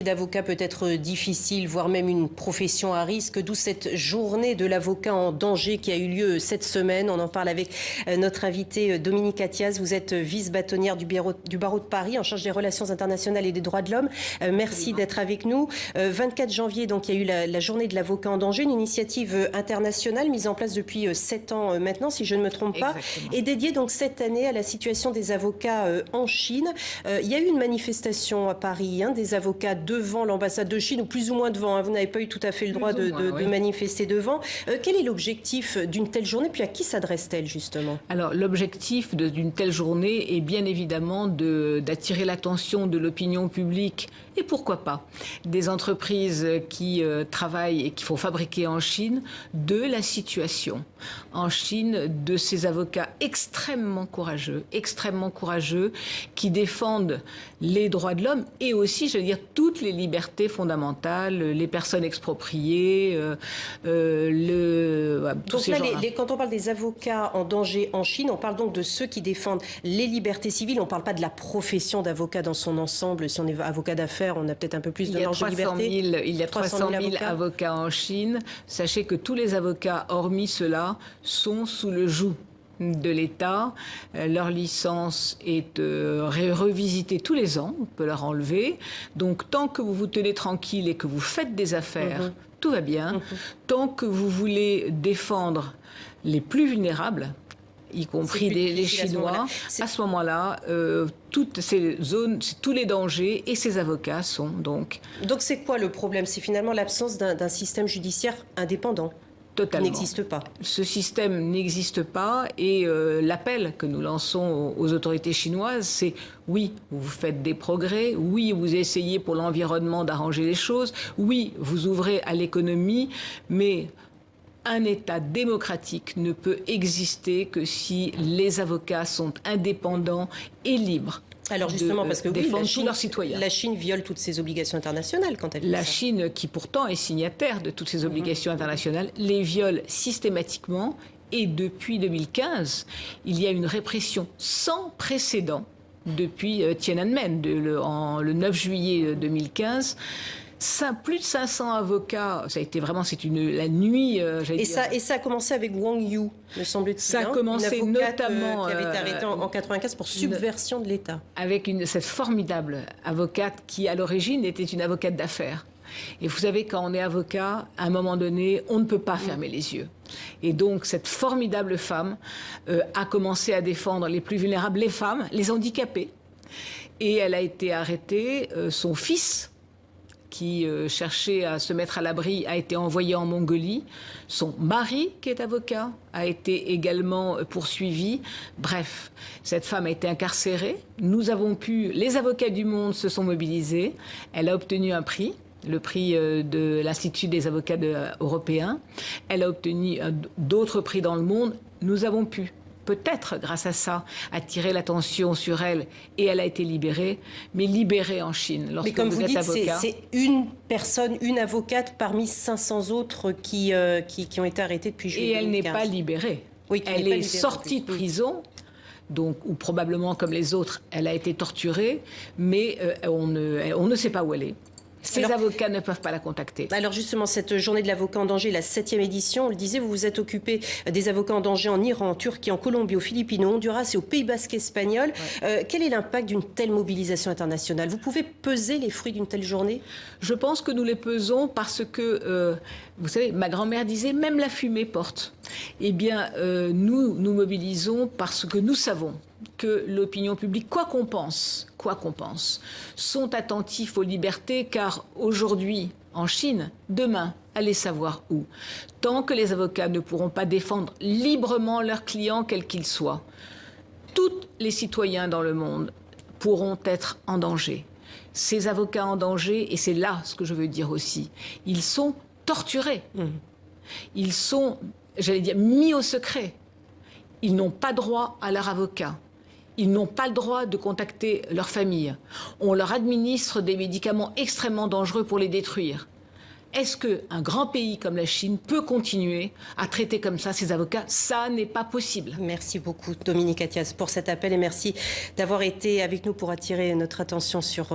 D'avocat peut être difficile, voire même une profession à risque, d'où cette journée de l'avocat en danger qui a eu lieu cette semaine. On en parle avec notre invité Dominique Attias. Vous êtes vice-bâtonnière du barreau de Paris en charge des relations internationales et des droits de l'homme. Merci d'être avec nous. 24 janvier, donc, il y a eu la journée de l'avocat en danger, une initiative internationale mise en place depuis 7 ans maintenant, si je ne me trompe pas, et dédiée donc cette année à la situation des avocats en Chine. Il y a eu une manifestation à Paris, des avocats devant l'ambassade de Chine, ou plus ou moins devant. Vous n'avez pas eu tout à fait le droit de manifester devant. Quel est l'objectif d'une telle journée, puis à qui s'adresse-t-elle justement? Alors l'objectif d'une telle journée est bien évidemment d'attirer l'attention de l'opinion publique et pourquoi pas des entreprises qui travaillent et qui font fabriquer en Chine, de la situation en Chine de ces avocats extrêmement courageux qui défendent les droits de l'homme et aussi, je veux dire, toutes les libertés fondamentales, les personnes expropriées, tous donc ces là, gens-là. quand on parle des avocats en danger en Chine, on parle donc de ceux qui défendent les libertés civiles. On ne parle pas de la profession d'avocat dans son ensemble. Si on est avocat d'affaires, on a peut-être un peu plus de marge de liberté. Il y a 300 000 avocats en Chine. Sachez que tous les avocats, hormis ceux-là, sont sous le joug de l'État. Leur licence est revisitée tous les ans, on peut leur enlever. Donc tant que vous vous tenez tranquille et que vous faites des affaires, tout va bien. Tant que vous voulez défendre les plus vulnérables, y compris les Chinois, à ce moment-là, toutes ces zones, tous les dangers et ces avocats sont donc... Donc c'est quoi le problème? C'est finalement l'absence d'un système judiciaire indépendant. Totalement. N'existe pas. Ce système n'existe pas et l'appel que nous lançons aux autorités chinoises, c'est oui, vous faites des progrès, oui, vous essayez pour l'environnement d'arranger les choses, oui, vous ouvrez à l'économie, mais un État démocratique ne peut exister que si les avocats sont indépendants et libres. Alors justement, parce que défendre tous leurs citoyens. La Chine viole toutes ses obligations internationales quand elle fait ça. La Chine, qui pourtant est signataire de toutes ces obligations internationales, les viole systématiquement. Et depuis 2015, il y a une répression sans précédent depuis Tiananmen, le 9 juillet 2015. Plus de 500 avocats, ça a été vraiment, la nuit. Et ça a commencé avec Wang Yu, me semble-t-il. Ça a commencé notamment qui avait été arrêtée en 95 pour subversion de l'État. Avec cette formidable avocate qui, à l'origine, était une avocate d'affaires. Et vous savez, quand on est avocat, à un moment donné, on ne peut pas fermer les yeux. Et donc, cette formidable femme a commencé à défendre les plus vulnérables, les femmes, les handicapés. Et elle a été arrêtée. Son fils, qui cherchait à se mettre à l'abri, a été envoyé en Mongolie. Son mari, qui est avocat, a été également poursuivi. Bref, cette femme a été incarcérée. Les avocats du monde se sont mobilisés. Elle a obtenu un prix, le prix de l'Institut des avocats européens. Elle a obtenu d'autres prix dans le monde. Nous avons pu, peut-être grâce à ça, attirer l'attention sur elle et elle a été libérée, mais libérée en Chine. Mais comme vous dites, c'est une personne, une avocate parmi 500 autres qui ont été arrêtées depuis juillet 2015. Et elle n'est pas libérée. Oui, elle est sortie de prison. Donc, ou probablement comme les autres, elle a été torturée, mais on ne sait pas où elle est. Ces avocats ne peuvent pas la contacter. Alors justement, cette journée de l'avocat en danger, la 7e édition, on le disait, vous vous êtes occupé des avocats en danger en Iran, en Turquie, en Colombie, aux Philippines, au Honduras et au Pays Basque espagnol. Quel est l'impact d'une telle mobilisation internationale? Vous pouvez peser les fruits d'une telle journée? Je pense que nous les pesons parce que, vous savez, ma grand-mère disait, même la fumée porte. Eh bien, nous mobilisons parce que nous savons que l'opinion publique, quoi qu'on pense, sont attentifs aux libertés, car aujourd'hui, en Chine, demain, allez savoir où. Tant que les avocats ne pourront pas défendre librement leurs clients, quels qu'ils soient, tous les citoyens dans le monde pourront être en danger. Ces avocats en danger, et c'est là ce que je veux dire aussi, ils sont torturés. Ils sont, j'allais dire, mis au secret. Ils n'ont pas droit à leur avocat. Ils n'ont pas le droit de contacter leur famille. On leur administre des médicaments extrêmement dangereux pour les détruire. Est-ce qu'un grand pays comme la Chine peut continuer à traiter comme ça ses avocats? Ça n'est pas possible. Merci beaucoup, Dominique Attias, pour cet appel et merci d'avoir été avec nous pour attirer notre attention sur